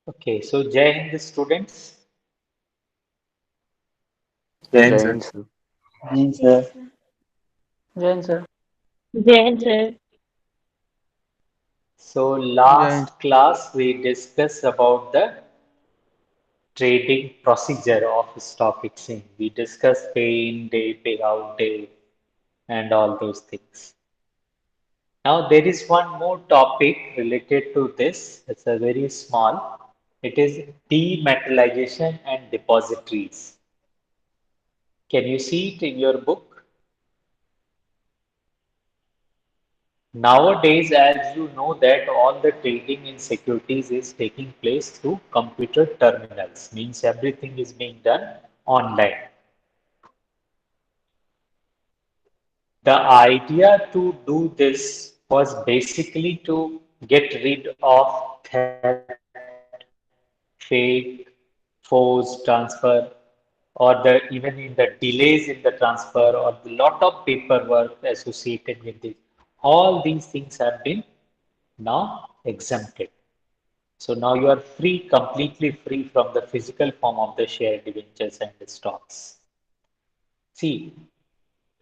Okay, so Jai Hind students. Jai Hind, sir. Jai Hind, sir. Yes, Yes, sir. sir. Jain sir. Jain sir. So Jai Hind. last class we discussed about the trading procedure of stock exchange. We discussed pay in day, payout day, and all those things. Now there is one more topic related to this. It's a very small. It is dematerialization and depositories. Can you see it in your book? Nowadays, as you know that all the trading in securities is taking place through computer terminals, means everything is being done online. The idea to do this was basically to get rid of that fake, forced transfer, or the even in the delays in the transfer, or the lot of paperwork associated with this. All these things have been now exempted. So now you are free, completely free from the physical form of the share debentures and the stocks. See,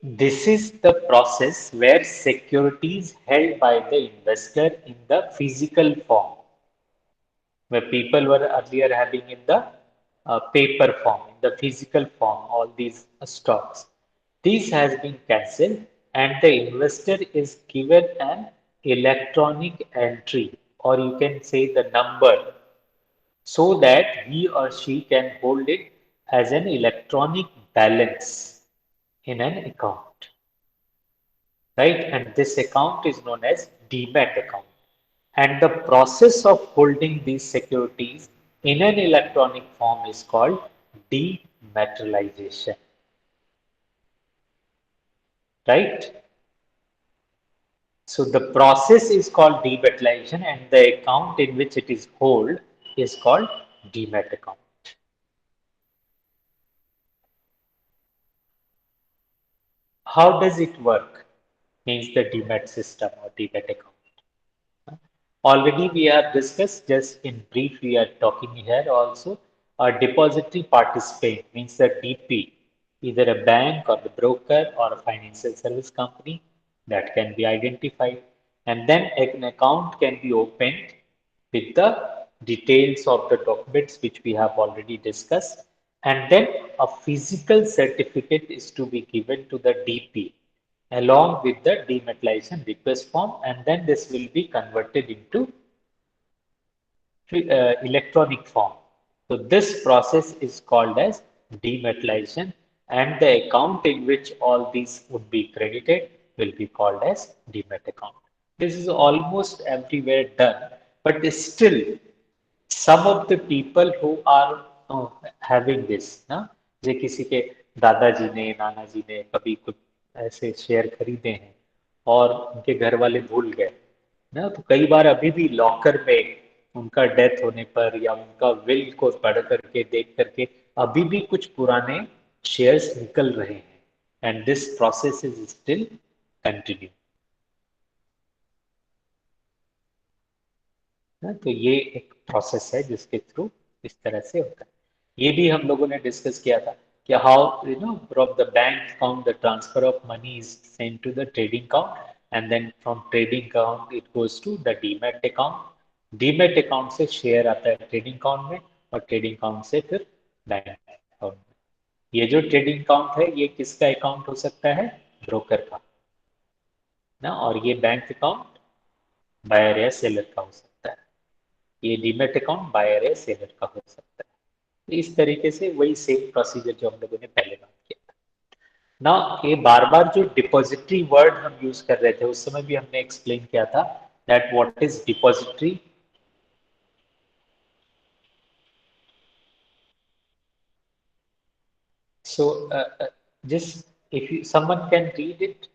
this is the process where securities held by the investor in the physical form, where people were earlier having in the paper form, in the physical form, all these stocks. This has been cancelled, and the investor is given an electronic entry, or you can say the number, so that he or she can hold it as an electronic balance in an account, right? And this account is known as demat account. And the process of holding these securities in an electronic form is called dematerialization, right? So the process is called dematerialization, and the account in which it is held is called demat account. How does it work? Means the demat system or demat account. Already we have discussed, just in brief, we are talking here also. A depository participant means the DP, either a bank or the broker or a financial service company that can be identified. And then an account can be opened with the details of the documents which we have already discussed. And then a physical certificate is to be given to the DP along with the dematerialization request form, and then this will be converted into electronic form. So this process is called as dematerialization, and the account in which all these would be credited will be called as demat account. This is almost everywhere done, but still some of the people who are having this ना, जे किसी के दादाजी ने नाना जी ने कभी कुछ ऐसे share खरीदे हैं और उनके घर वाले भूल गए ना, तो कई बार अभी भी लॉकर में उनका डेथ होने पर या उनका विल को पढ़ करके देख करके अभी भी कुछ पुराने शेयर्स निकल रहे हैं, and this process is still continue ना। तो ये एक प्रोसेस है जिसके थ्रू इस तरह से होता है। ये भी हम लोगों ने डिस्कस किया था कि how from the bank account the transfer of money is send to the trading account, and then from trading account it goes to the demat account. Demat account से शेयर आता है ट्रेडिंग अकाउंट में, और trading account से फिर bank account में। ये जो ट्रेडिंग अकाउंट है ये किसका अकाउंट हो सकता है? ब्रोकर का ना, और ये बैंक अकाउंट बायर या सेलर का हो सकता है। ये डीमैट अकाउंट बायर या सेलर का हो सकता है। तो इस तरीके से वही सेम प्रोसीजर जो हम लोगों ने पहले बात किया था ना। ये बार बार जो डिपॉजिटरी वर्ड हम यूज कर रहे थे उस समय भी हमने एक्सप्लेन किया था that what is depository. So just if you, someone can read it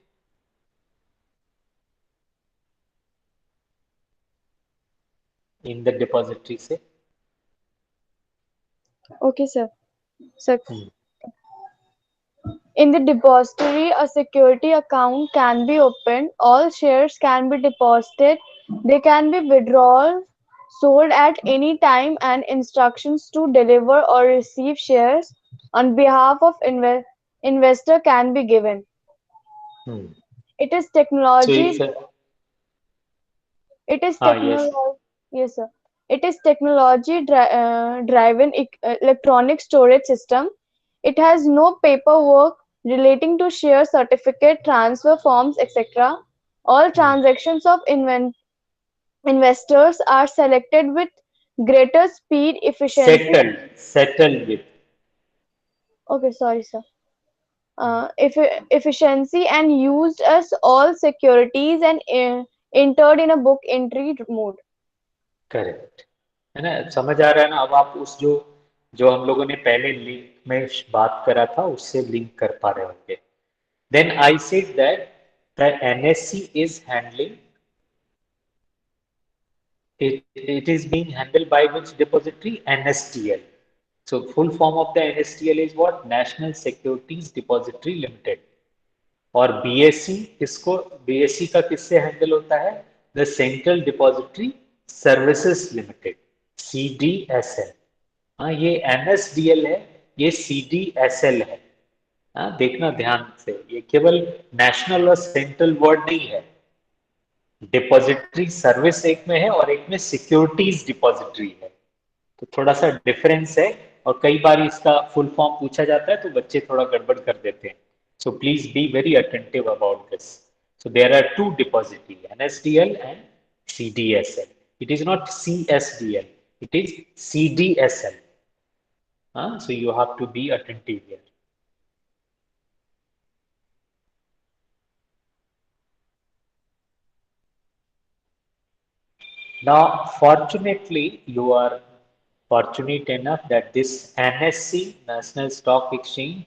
in the depository say. Okay, sir. Sir, Hmm. in the depository, a security account can be opened. All shares can be deposited. They can be withdrawn sold at any time and instructions to deliver or receive shares on behalf of investor can be given. Hmm. It is So if technology It is yes, technology, yes, sir. It is driven electronic storage system. It has no paperwork relating to share certificate, transfer forms, etc. All hmm. transactions of investors are selected with greater speed, efficiency. Settled with. Okay, sorry, sir. Hmm. Efficiency and used as all securities and entered in a book entry mode. Correct है ना, समझ आ रहा है ना? अब आप उस जो जो हम लोगों ने पहले लिंक में बात करा था उससे लिंक कर पा रहे होंगे. Then I said that the NSC is handling it is being handled by which depository? NSDL. So full form of the NSDL is what? National Securities Depository Limited. और बीएससी किसको बीएससी का किससे handle होता है? The central depository services limited, CDSL. हाँ, ये NSDL है, ये सीडीएसएल है. हाँ, देखना ध्यान से, ये केवल नेशनल और सेंट्रल वर्ड नहीं है. डिपॉजिटरी सर्विस एक में है और एक में सिक्योरिटीज डिपॉजिटरी है. तो थोड़ा सा डिफरेंस है और कई बार इसका फुल फॉर्म पूछा जाता है तो बच्चे थोड़ा गड़बड़ कर देते हैं. So please be very attentive about this. So there are two depository, NSDL and CDSL. It is not CSDL, it is CDSL. So you have to be attentive here. Now, fortunately, you are fortunate enough that this NSC, National Stock Exchange,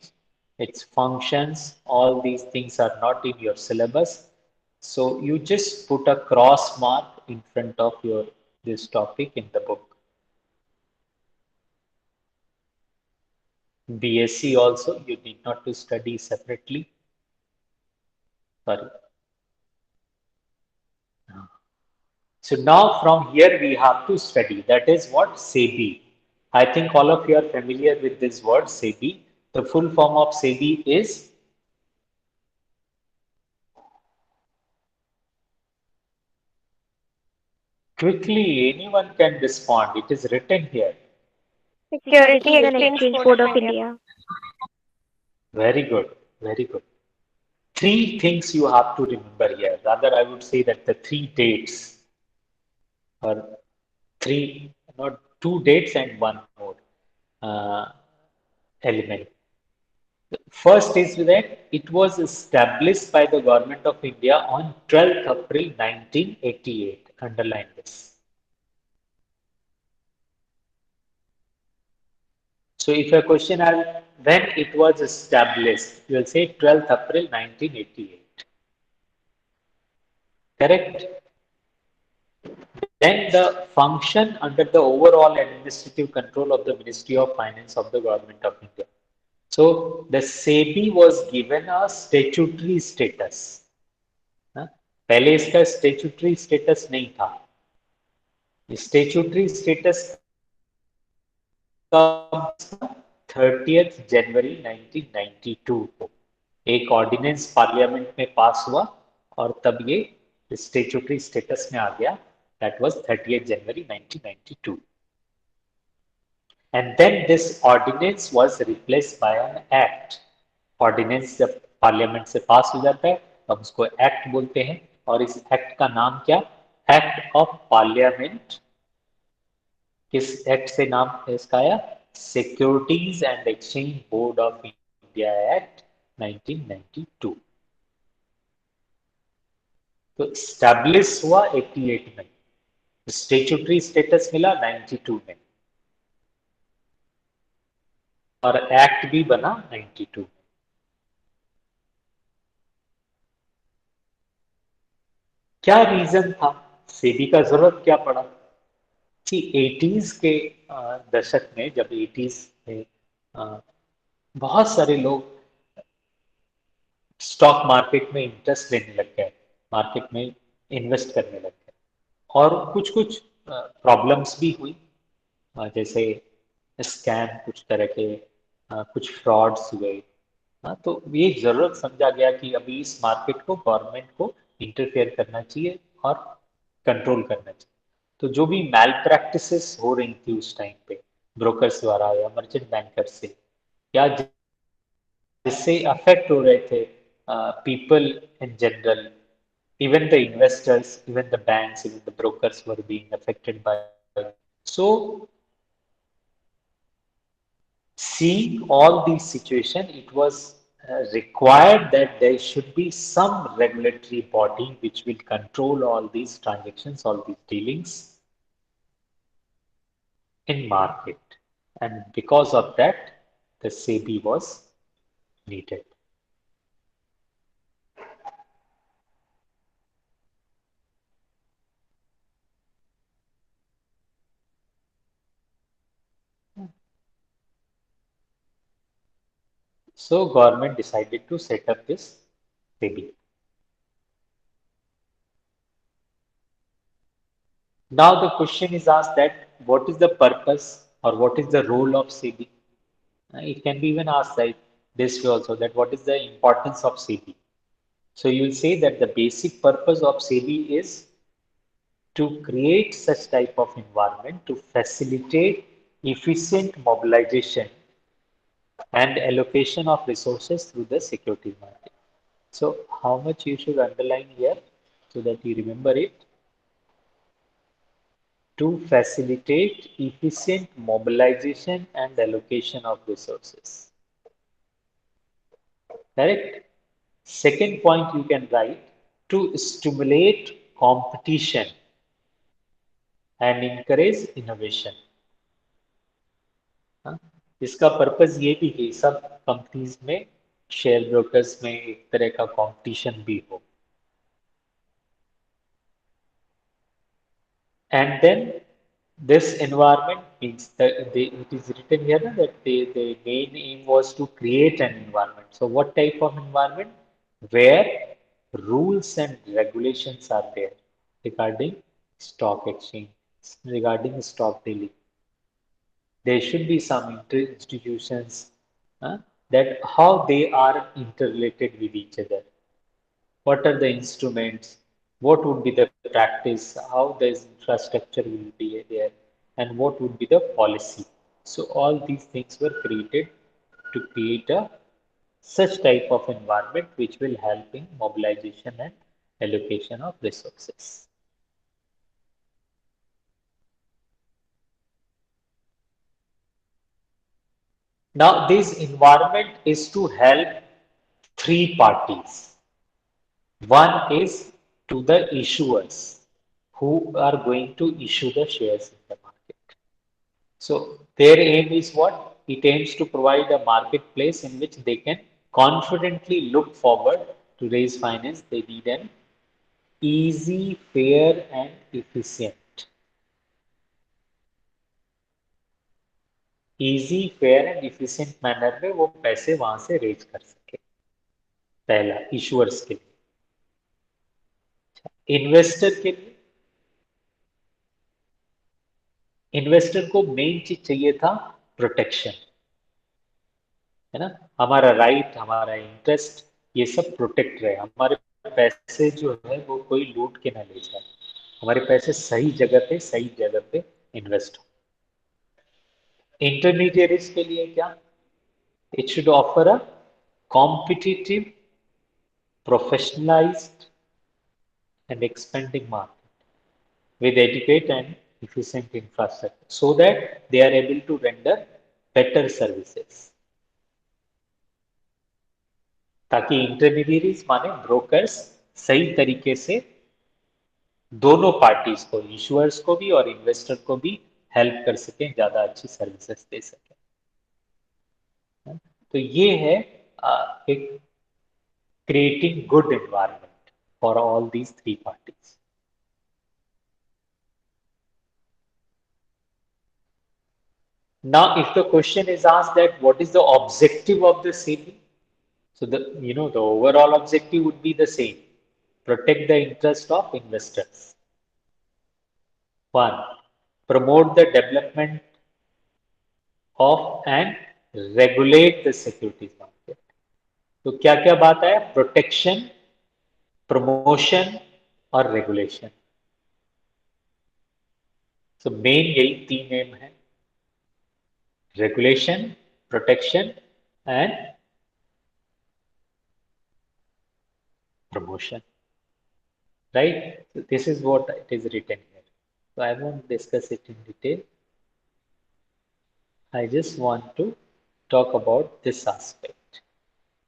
its functions, all these things are not in your syllabus. So you just put a cross mark in front of your this topic in the book. BSc also, you need not to study separately. Sorry. So now from here we have to study. That is what? SEBI. I think all of you are familiar with this word SEBI. The full form of SEBI is quickly anyone can respond. It is written here. Securities and Exchange Board of India. Very good. Very good. Three things you have to remember here. Rather, I would say that the three dates or three, not two dates and one more element. First is that it was established by the Government of India on 12th April 1988. Underline this. So if a question asks when it was established, you will say 12th April 1988. Correct? Then the function under the overall administrative control of the Ministry of Finance of the Government of India. So the SEBI was given a statutory status. हाँ? पहले इसका statutory status नहीं था. Statutory status कब? 30 जनवरी 1992 को एक ordinance parliament में पास हुआ और तब ये स्टेचुटरी स्टेटस में आ गया. That was 30 January 1992. And then this ordinance was replaced by an act. Ordinance जब पार्लियामेंट से पास हो जाता है तो हम उसको एक्ट बोलते हैं. और इस एक्ट का नाम क्या? Act of parliament. किस एक्ट से नाम इसका आया? Securities and exchange board of India act 1992. तो स्टैब्लिश हुआ 88 में, स्टेचुटरी स्टेटस मिला 92 में और एक्ट भी बना 92 में. क्या रीजन था? सेबी का जरूरत क्या पड़ा? कि 80s के दशक में, जब 80s में बहुत सारे लोग स्टॉक मार्केट में इंटरेस्ट लेने लग गए, मार्केट में इन्वेस्ट करने लग गए और कुछ कुछ प्रॉब्लम्स भी हुई, जैसे स्कैम कुछ तरह के, कुछ फ्रॉड्स हुए। हाँ, तो ये जरूरत समझा गया कि अभी इस मार्केट को गवर्नमेंट को इंटरफेयर करना चाहिए और कंट्रोल करना चाहिए। तो जो भी मैल प्रैक्टिसेस हो रही थी उस टाइम पे ब्रोकर्स द्वारा या मर्चेंट बैंकर्स से, या जिससे अफेक्ट हो रहे थे people in general, even the investors, even the banks, even the brokers were being affected by it. So seeing all these situations, it was required that there should be some regulatory body which will control all these transactions, all these dealings in market. And because of that, the SEBI was needed. So government decided to set up this SEBI. Now the question is asked that what is the purpose or what is the role of SEBI? It can be even asked like this way also, that what is the importance of SEBI? So you will say that the basic purpose of SEBI is to create such type of environment to facilitate efficient mobilization and allocation of resources through the security market. So how much you should underline here so that you remember it? To facilitate efficient mobilization and allocation of resources. Correct? Second point you can write, to stimulate competition and encourage innovation. हाँ? इसका purpose ये भी है सब companies में, share brokers में एक तरह का कंपटीशन भी हो. And then this environment means that it is written here that the main aim was to create an environment. So what type of environment? Where rules and regulations are there regarding stock exchange, regarding stock dealing. There should be some institutions that how they are interrelated with each other. What are the instruments? What would be the practice? How the infrastructure will be there? And what would be the policy? So all these things were created to create a such type of environment which will help in mobilization and allocation of resources. Now, this environment is to help three parties. One is to the issuers who are going to issue the shares in the market. So their aim is what? It aims to provide a marketplace in which they can confidently look forward to raise finance. They need an easy, fair, and efficient. Easy, fair, and efficient manner में वो पैसे वहां से raise कर सके. पहला issuers के लिए. इन्वेस्टर के लिए, इन्वेस्टर को मेन चीज चाहिए था प्रोटेक्शन, है ना. हमारा राइट, हमारा इंटरेस्ट, ये सब प्रोटेक्ट रहे. हमारे पैसे जो है वो कोई लूट के ना ले जाए. हमारे पैसे सही जगह पे इन्वेस्ट हो. इंटरमीडिएरीज के लिए क्या? It should offer a competitive, professionalized and expanding market with adequate and efficient infrastructure so that they are able to render better services. ताकि इंटरमीडिएरीज माने ब्रोकर्स सही तरीके से दोनों पार्टीज को, इशुअर्स को भी और इन्वेस्टर को भी हेल्प कर सकें, ज्यादा अच्छी सर्विसेज दे सकें. तो ये है एक creating good environment for all these three parties. Now, if the question is asked that what is the objective of the SEBI? So the overall objective would be the same: protect the interest of investors. One, promote the development of and regulate the securities market. तो क्या क्या बात है? Protection, promotion और regulation. तो main यही तीन M है, regulation, protection and promotion, right? So this is what it is written here. So I won't discuss it in detail. I just want to talk about this aspect,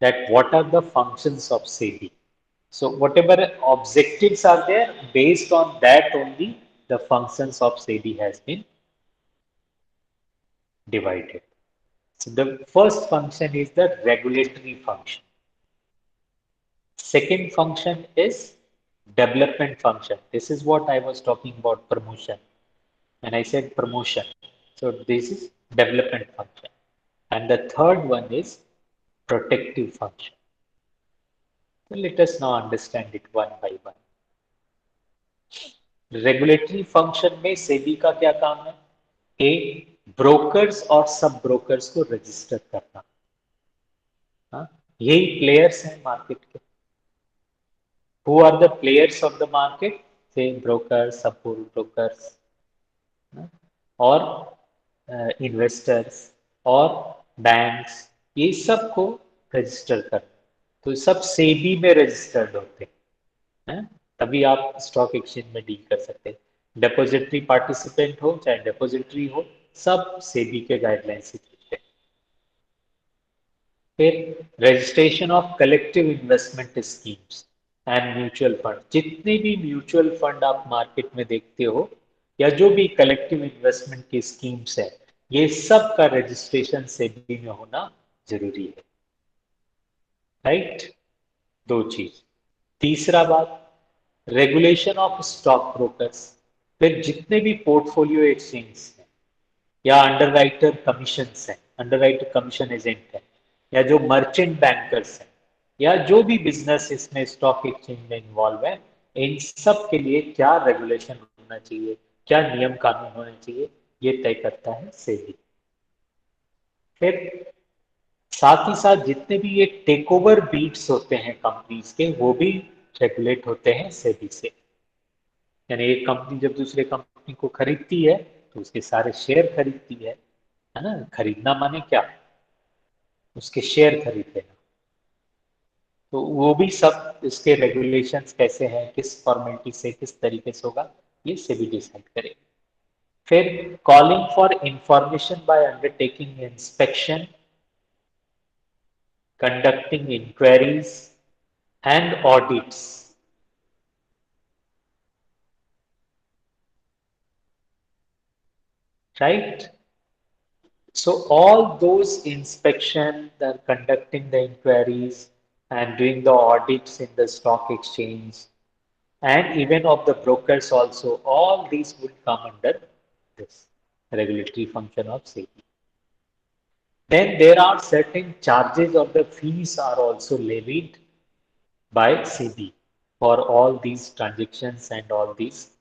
that what are the functions of SEBI. So whatever objectives are there, based on that only the functions of SEBI has been divided. So the first function is the regulatory function. Second function is development function. This is what I was talking about, promotion. When I said promotion, so this is development function. And the third one is protective function. So let us now understand it one by one. Regulatory function में सेबी का क्या काम है? ए, brokers और सब brokers को register करना. हाँ, यही प्लेयर्स हैं मार्केट के. Who are the players of the market? Say brokers, sub brokers, और इन्वेस्टर्स और बैंक्स, ये सबको रजिस्टर कर. तो सब सेबी में रजिस्टर्ड होते हैं, तभी आप स्टॉक एक्सचेंज में डील कर सकते हैं. डिपॉजिटरी पार्टिसिपेंट हो चाहे डिपॉजिटरी हो, सब सेबी के गाइडलाइन से चलते हैं. फिर registration of collective investment schemes and mutual fund. जितने भी म्यूचुअल फंड आप मार्केट में देखते हो या जो भी कलेक्टिव इन्वेस्टमेंट की स्कीम्स है, ये सब का रजिस्ट्रेशन सेबी में होना जरूरी है. राइट? दो चीज. तीसरा बात, रेगुलेशन ऑफ स्टॉक ब्रोकर्स. फिर जितने भी पोर्टफोलियो एक्सचेंज हैं या अंडरराइटर कमीशन है, अंडरराइटर कमीशन एजेंट है, या जो मर्चेंट बैंकर्स हैं, या जो भी बिजनेस इसमें स्टॉक एक्सचेंज में इन्वॉल्व है, इन सब के लिए क्या रेगुलेशन होना चाहिए, क्या नियम कानून होने चाहिए, ये तय करता है सेबी. फिर साथ ही साथ जितने भी ये टेक ओवर बीट्स होते हैं कंपनीज के, वो भी रेगुलेट होते हैं सेबी से. यानी एक कंपनी जब दूसरे कंपनी को खरीदती है तो उसके सारे शेयर खरीदती है ना. खरीदना माने क्या? उसके शेयर खरीद लेना. तो वो भी सब इसके रेगुलेशंस कैसे हैं, किस फॉर्मेलिटी से, किस तरीके से होगा, ये सेबी डिसाइड करेगी. फिर calling for information bye undertaking inspection, conducting inquiries and audits. Right? So all those inspection, the conducting the inquiries and doing the audits in the stock exchange and even of the brokers also, all these would come under this regulatory function of SEBI. Then there are certain charges or the fees are also levied by SEBI for all these transactions and all these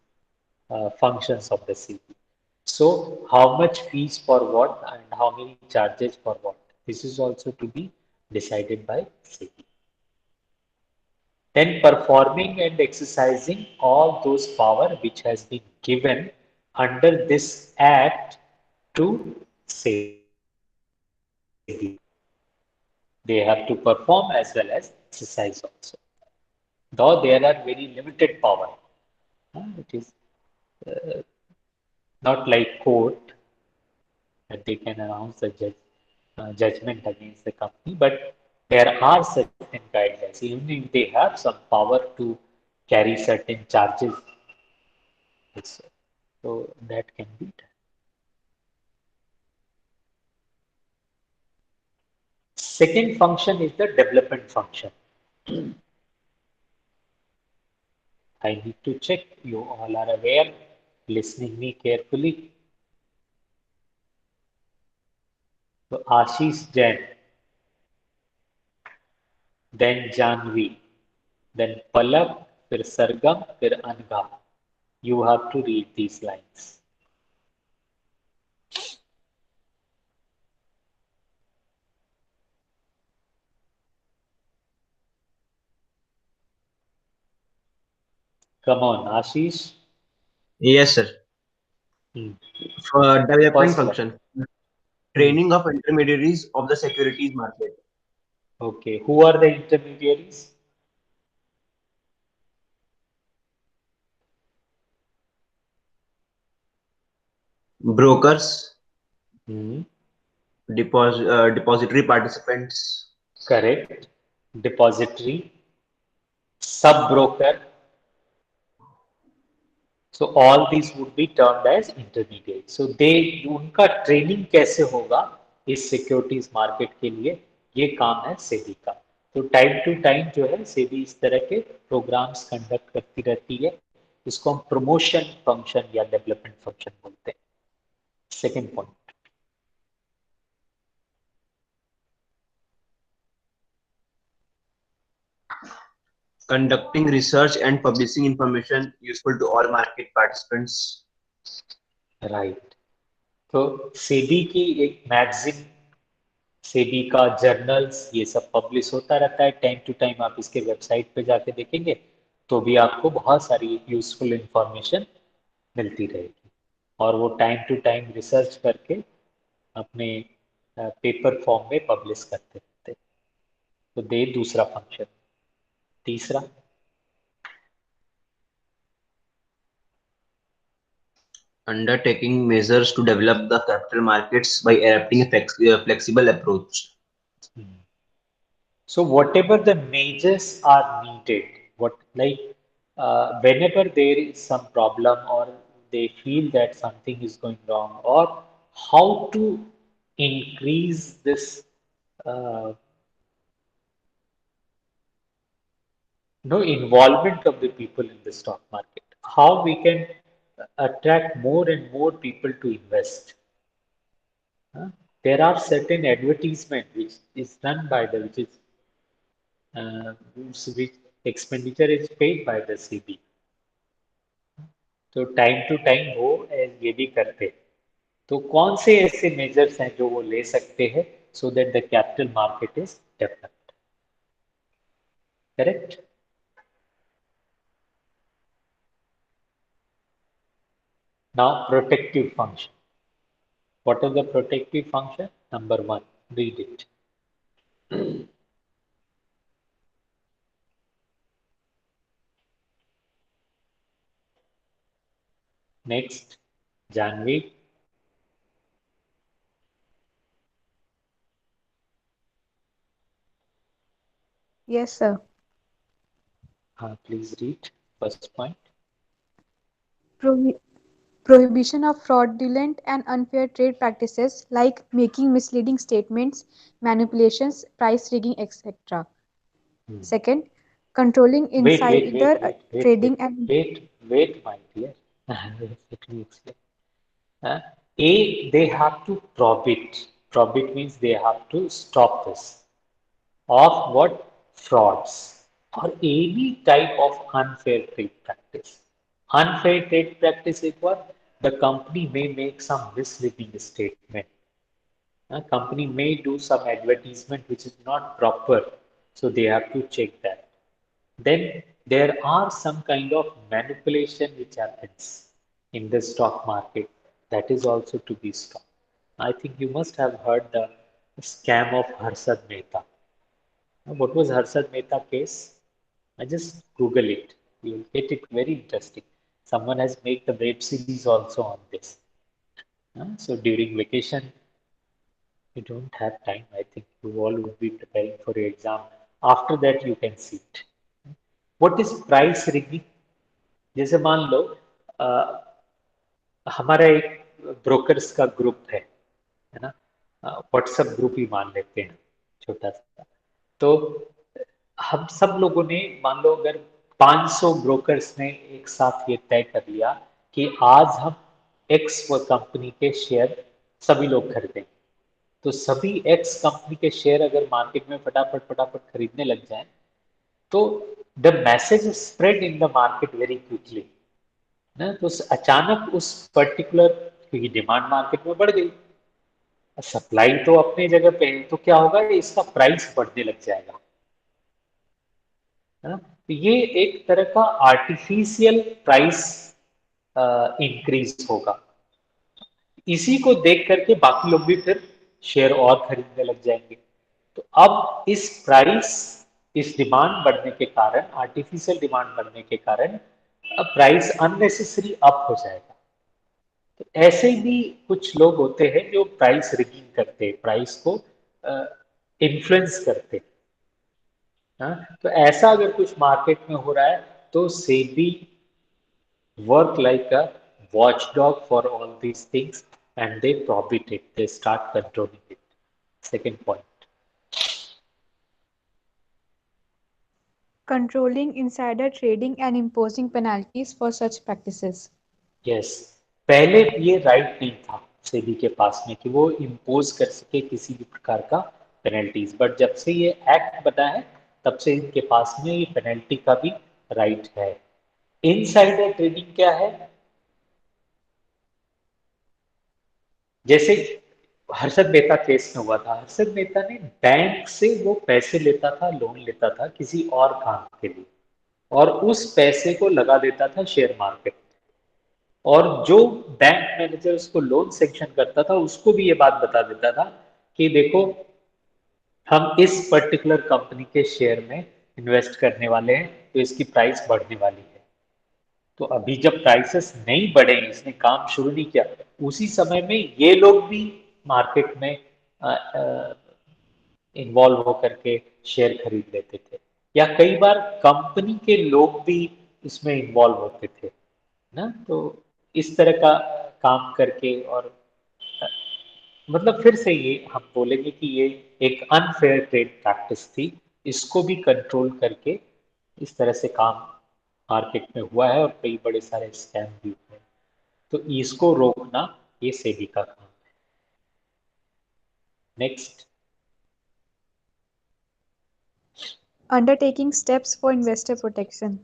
functions of the SEBI. So how much fees for what and how many charges for what? This is also to be decided by SEBI. Then performing and exercising all those power which has been given under this act to SEBI. They have to perform as well as exercise also. Though there are very limited power. It is not like court that they can announce a judgment against the company, but there are certain guidelines. Even if they have some power to carry certain charges, so that can be done. Second function is the development function. I need to check you all are aware, listening me carefully. So Ashish Jain, then Janvi, then Palak, फिर Sargam, फिर Anga. You have to read these lines. Come on, Ashish. Yes, sir. Hmm. For development First one. function, Hmm. training of intermediaries of the securities market. Okay. Who are the intermediaries? Brokers, Hmm. depository participants, Correct. Depository, sub-broker. So all these would be termed as intermediate. So उनका training कैसे होगा इस securities market के लिए, ये काम है सेबी का। तो टाइम टू टाइम जो है सेबी इस तरह के प्रोग्राम्स कंडक्ट करती रहती है। इसको हम प्रमोशन फंक्शन या डेवलपमेंट फंक्शन बोलते हैं। Second point. conducting research and publishing information useful to all market participants. Right. तो सेबी की एक मैगजीन, सेबी का जर्नल्स, ये सब पब्लिश होता रहता है टाइम टू टाइम। आप इसके वेबसाइट पे जाके देखेंगे तो भी आपको बहुत सारी यूजफुल इंफॉर्मेशन मिलती रहेगी। और वो टाइम टू टाइम रिसर्च करके अपने पेपर फॉर्म में पब्लिश करते रहते हैं। तो दे दूसरा फंक्शन। तीसरा, Undertaking measures to develop the capital markets by adopting a flexible approach. so whatever the measures are needed, what like whenever there is some problem or they feel that something is going wrong, or how to increase this uh, involvement of the people in the stock market, how we can attract more and more people to invest. Huh? There are certain advertisement which is done by the which expenditure is paid by the CB. तो time to time वो ये भी करते हैं। तो कौन से ऐसे मेजर्स हैं जो वो ले सकते हैं so that the capital market is developed? Correct. Now protective function. What is the protective function? Number one, read it. Next, Janvi. Yes, sir. हाँ, please read first point. Prohi- Prohibition of fraudulent and unfair trade practices like making misleading statements, manipulations, price rigging, etc. Second, controlling Wait, wait, wait, insider wait, wait, wait, trading and wait, my dear. Let me explain. Uh, they have to probe it. Probe it means they have to stop this. Of what? Frauds or any type of unfair trade practice. Unfair trade practice is what? The company may make some misleading statement. A company may do some advertisement which is not proper, so they have to check that. Then there are some kind of manipulation which happens in the stock market, that is also to be stopped. I think you must have heard the scam of Harsad Mehta. What was Harsad Mehta case? I just Google it. You'll get it very interesting. Someone has made the web series also on this. So during vacation, you don't have time. I think you all would be preparing for your exam. After that, you can see it. What is price rigging? जैसे मान लो अ, हमारा एक brokers का group है ना? WhatsApp group ही मान लेते हैं, छोटा सा। तो हम सब लोगों ने, मान लो अगर 500 ब्रोकर्स ने एक साथ ये तय कर लिया कि आज हम एक्स कंपनी के शेयर सभी लोग खरीदेंगे, तो सभी एक्स कंपनी के शेयर अगर मार्केट में फटाफट फटाफट खरीदने लग जाएं, तो the message spread in the market very quickly ना। तो अचानक उस पर्टिकुलर, क्योंकि डिमांड मार्केट में बढ़ गई, सप्लाई तो अपने जगह पे है, तो क्या होगा, इसका प्राइस बढ़ने लग जाएगा है ना। तो ये एक तरह का आर्टिफिशियल प्राइस इंक्रीज होगा। इसी को देख करके बाकी लोग भी फिर शेयर और खरीदने लग जाएंगे। तो अब इस डिमांड बढ़ने के कारण, आर्टिफिशियल डिमांड बढ़ने के कारण अब प्राइस अननेसेसरी अप हो जाएगा। तो ऐसे भी कुछ लोग होते हैं जो प्राइस रिगिंग करते हैं, प्राइस को इन्फ्लुएंस करते हैं। हाँ, तो ऐसा अगर कुछ मार्केट में हो रहा है तो SEBI work like a watchdog for all these things, and they prohibit it, they start controlling it. Second point. Controlling insider trading and imposing penalties for such practices. Yes, पहले ये राइट नहीं था सेबी के पास में कि वो इम्पोज कर सके किसी भी प्रकार का पेनल्टीज, बट जब से ये एक्ट बना है तब से इनके पास में ये पेनल्टी का भी राइट है। इनसाइडर ट्रेडिंग क्या है? जैसे हर्षद मेहता केस में हुआ था, हर्षद मेहता ने बैंक से वो पैसे लेता था, लोन लेता था किसी और काम के लिए, और उस पैसे को लगा देता था शेयर मार्केट में, और जो बैंक मैनेजर उसको लोन सेंक्शन करता था उसको भी ये बात बता देता था कि देखो हम इस पर्टिकुलर कंपनी के शेयर में इन्वेस्ट करने वाले हैं, तो इसकी प्राइस बढ़ने वाली है। तो अभी जब प्राइसेस नहीं बढ़े, इसने काम शुरू नहीं किया, उसी समय में ये लोग भी मार्केट में इन्वॉल्व होकर के शेयर खरीद लेते थे, या कई बार कंपनी के लोग भी इसमें इन्वॉल्व होते थे ना। तो इस तरह का काम करके, और मतलब फिर से ये हम बोलेंगे कि ये एक अनफेयर ट्रेड प्रैक्टिस थी, इसको भी कंट्रोल करके इस तरह से काम मार्केट में हुआ है, और कई बड़े सारे स्कैम भी हुए हैं। तो इसको रोकना ये सेबी का काम है। Next. Undertaking steps for investor protection.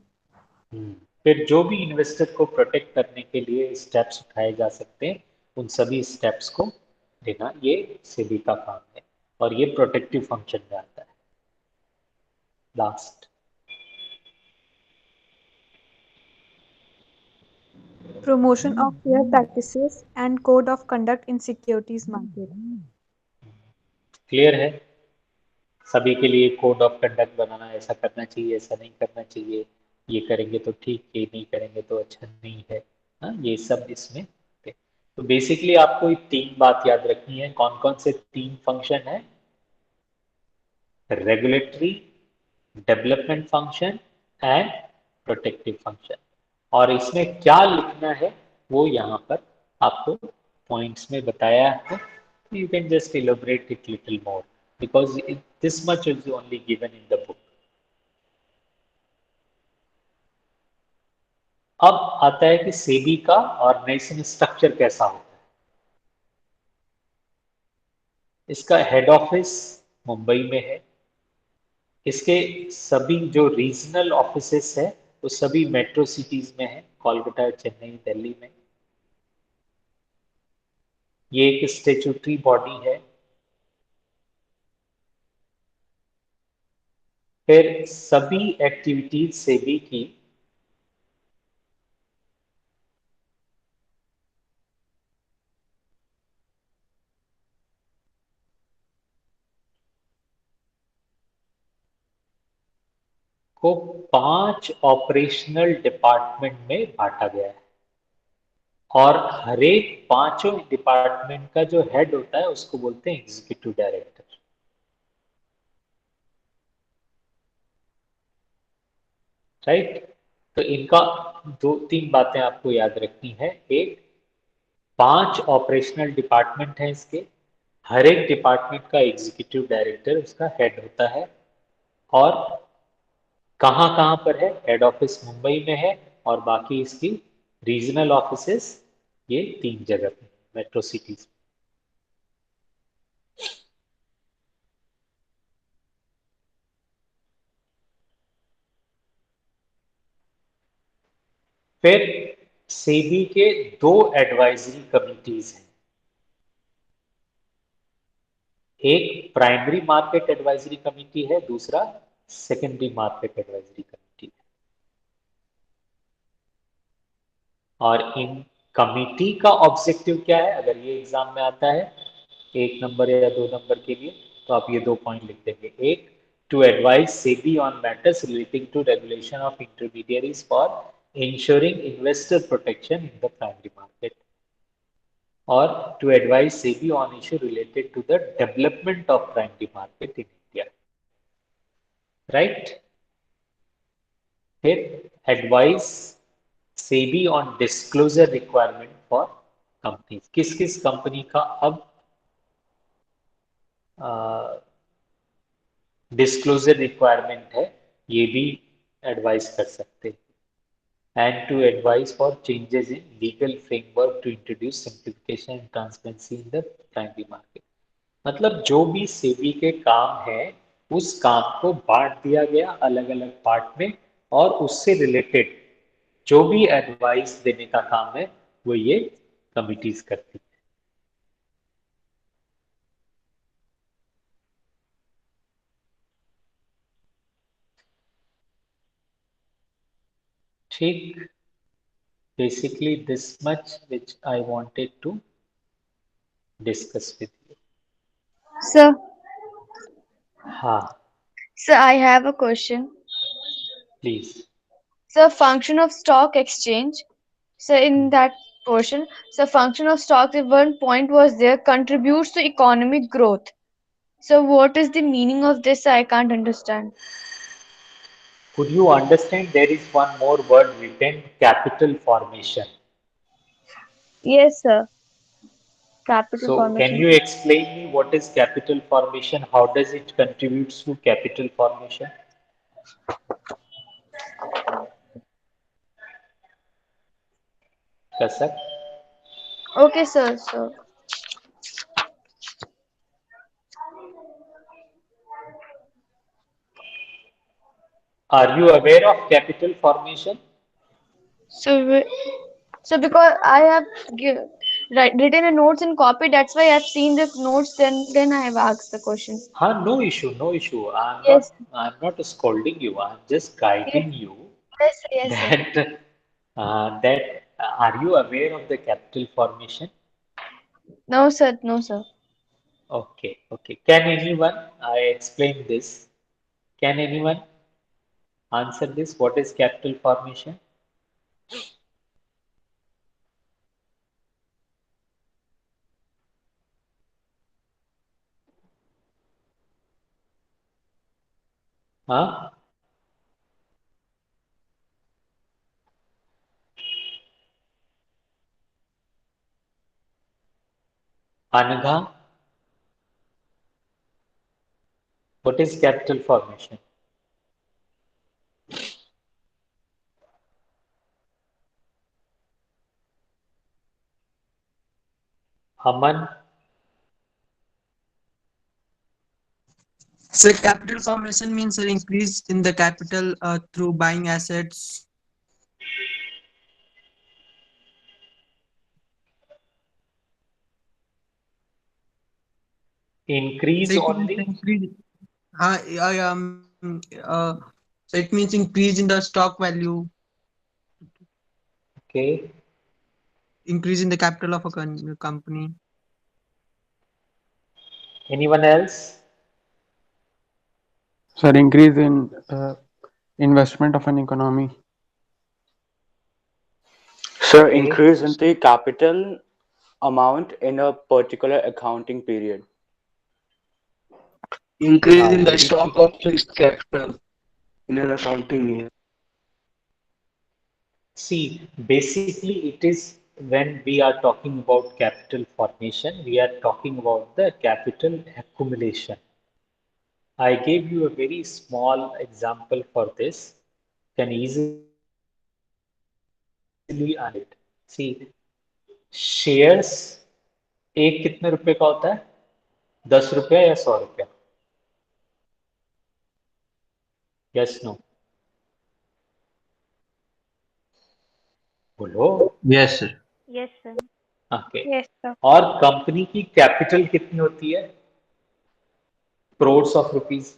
फिर जो भी इन्वेस्टर को प्रोटेक्ट करने के लिए स्टेप्स उठाए जा सकते हैं, उन सभी स्टेप्स को लेना ये सेबी का काम है, और ये प्रोटेक्टिव फंक्शन में आता है। Last. Promotion of fair practices and code of conduct in securities market. Clear है? सभी के लिए कोड ऑफ कंडक्ट बनाना, ऐसा करना चाहिए, ऐसा नहीं करना चाहिए, ये करेंगे तो ठीक, ये नहीं करेंगे तो अच्छा नहीं है। हाँ, ये सब इसमें थे। तो बेसिकली आपको ये तीन बात याद रखनी है। कौन कौन से तीन फंक्शन है? Regulatory, development function and protective function. और इसमें क्या लिखना है वो यहाँ पर आपको पॉइंट्स में बताया है। You can just elaborate it little more because this much is only given in the book. अब आता है कि सेबी का ऑर्गेनाइजेशन स्ट्रक्चर कैसा होता है। इसका हेड ऑफिस मुंबई में है। इसके सभी जो रीजनल ऑफिसेस है वो सभी मेट्रो सिटीज में है, कोलकाता, चेन्नई, दिल्ली में। ये एक स्टेचुटरी बॉडी है। फिर सभी एक्टिविटीज सेबी की को 5 ऑपरेशनल डिपार्टमेंट में बांटा गया है, और हर एक पांचों डिपार्टमेंट का जो हेड होता है उसको बोलते हैं एग्जीक्यूटिव डायरेक्टर। राइट? तो इनका दो तीन बातें आपको याद रखनी है। एक, 5 ऑपरेशनल डिपार्टमेंट हैं इसके, हर एक डिपार्टमेंट का एग्जीक्यूटिव डायरेक्टर उसका हेड होता है, और कहाँ कहाँ पर है? हेड ऑफिस मुंबई में है, और बाकी इसकी रीजनल ऑफिसेस ये 3 जगह पे, मेट्रो सिटीज। फिर सेबी के 2 एडवाइजरी कमिटीज हैं। एक प्राइमरी मार्केट एडवाइजरी कमेटी है, दूसरा सेकेंडरी मार्केट एडवाइजरी कमेटी है। और इन कमिटी का ऑब्जेक्टिव क्या है, अगर ये एग्जाम में आता है 1 नंबर या 2 नंबर के लिए, तो आप ये 2 पॉइंट लिख देंगे। एक, to advise SEBI on matters relating to regulation of intermediaries for ensuring investor protection in the primary market, or to advise SEBI on issue related to the development of primary market in India, right? फिर advise SEBI on disclosure requirement for companies, किस किस company का अब disclosure requirement है, ये भी advice कर सकते हैं। and to advise for changes in legal framework to introduce simplification and transparency in the primary market। मतलब जो भी सेबी के काम है उस काम को बांट दिया गया अलग अलग पार्ट में, और उससे रिलेटेड जो भी एडवाइस देने का काम है वो ये कमिटीज करती है। ठीक, basically this much which I wanted to discuss with you। Sir, हाँ, sir, I have a question. Please. So function of stock exchange. So in that portion, so function of stocks, if one point was there, contributes to economic growth. So what is the meaning of this? I can't understand. Could you understand there is one more word written, capital formation? Yes, sir. Capital So can formation. you explain me what is capital formation? How does it contribute to capital formation? Kasak? Okay, sir. So Are you aware of capital formation? so so because I have written a notes and copy, that's why I've seen the notes. Then I have asked the question. Huh, no issue, no issue. Yes. I'm not scolding you. I'm just Yes. guiding you Yes. Yes, sir. that are you aware of the capital formation? No, sir. No, sir. Okay, okay. Can anyone, I explain this. Can anyone answer this? What is capital formation? Huh? Anagha, what is capital formation? Aman, So capital formation means an increase in the capital through buying assets. So increase it means only? increase. Uh, uh, um, uh, so it means increase in the stock value, Okay. increase in the capital of a company. Anyone else? Sir, increase in investment of an economy. Sir, Okay. increase in the capital amount in a particular accounting period. Increase in the Very stock good. of fixed capital in an accounting year. See, basically it is when we are talking about capital formation, we are talking about the capital accumulation. I gave you a very small example for this. Can easily understand it. See, shares एक कितने रुपए का होता है? 10 रुपया या 100 रुपया? Yes no, बोलो। Yes, sir. Yes, sir. Okay. Yes, sir. और कंपनी की कैपिटल कितनी होती है? Crores of rupees.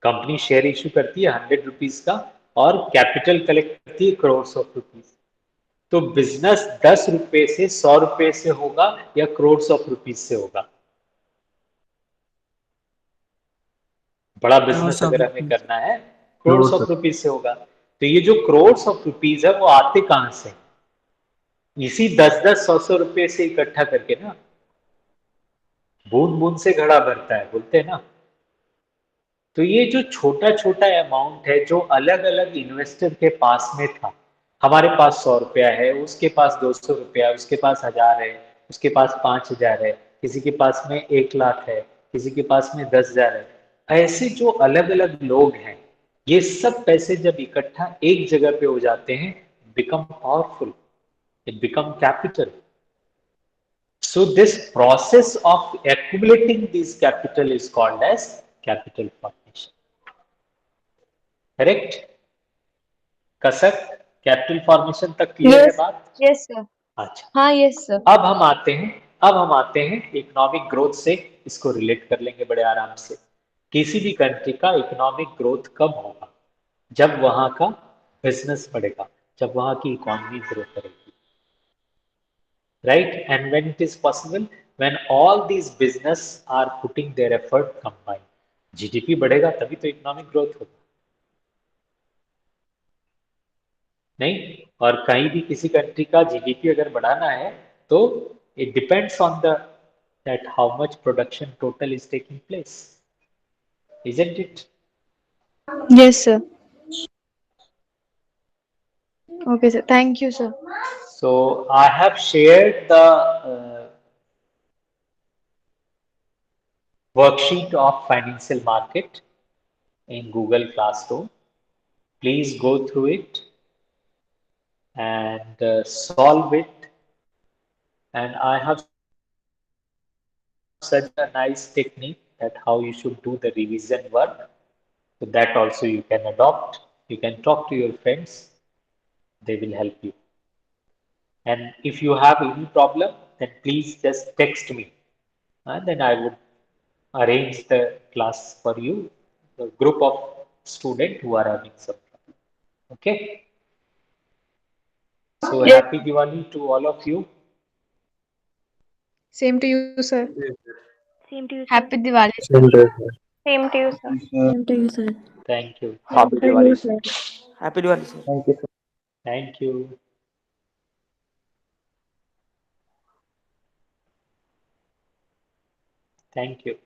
Company share issue करती है 100 रुपीज का, और कैपिटल कलेक्ट करती है करोड़ ऑफ रुपीज। तो बिजनेस 10 रुपए से 100 रुपए से होगा या करोड़ ऑफ रुपीज से होगा? बड़ा बिजनेस Crores of अगर हमें rupees. करना है करोड़ Crores ऑफ रुपीज से होगा। तो ये जो करोड़ ऑफ रुपीज है वो आते कहां से? इसी 10-10, 100-100 रुपए से इकट्ठा करके ना। बूंद बूंद से घड़ा भरता है बोलते हैं ना। तो ये जो छोटा छोटा अमाउंट है जो अलग अलग इन्वेस्टर के पास में था, हमारे पास 100 रुपया है, उसके पास 200 रुपया, उसके पास 1000 है, उसके पास 5000 है, किसी के पास में 1 लाख है, किसी के पास में 10,000 है। ऐसे जो अलग अलग लोग हैं, ये सब पैसे जब इकट्ठा एक जगह पे हो जाते हैं, become powerful, it become capital. So this process of accumulating this capital is called as capital formation. Correct? कसक, कैपिटल फॉर्मेशन तक क्लियर है Yes, बात? yes, sir. अच्छा, हाँ, yes, sir. अब हम आते हैं इकोनॉमिक ग्रोथ से। इसको रिलेट कर लेंगे बड़े आराम से। किसी भी कंट्री का इकोनॉमिक ग्रोथ कब होगा? जब वहां का बिजनेस बढ़ेगा, जब वहां की इकोनॉमी ग्रो करेगी, right? And when it is possible, when all these business are putting their effort combined, GDP बढ़ेगा तभी तो इकोनॉमिक ग्रोथ होगा, नहीं? और कहीं भी किसी कंट्री का जीडीपी अगर बढ़ाना है तो it depends on the that how much production total is taking place, isn't it? Yes, sir. Okay, sir. Thank you, sir. So I have shared the worksheet of financial market in Google Classroom. Please go through it and solve it. And I have such a nice technique that how you should do the revision work. So that also you can adopt. You can talk to your friends, they will help you. And if you have any problem, then please just text me, and then I would arrange the class for you, the group of students who are having some problem. Okay. So Yes. happy Diwali to all of you. Same to you, sir. Same to you, sir. Happy Diwali, sir. Same day, sir. Same to you, sir. Same to you, sir. Thank you. Happy Same to Diwali. you, sir. Happy Diwali, sir. Thank you, sir. Thank you. Thank you.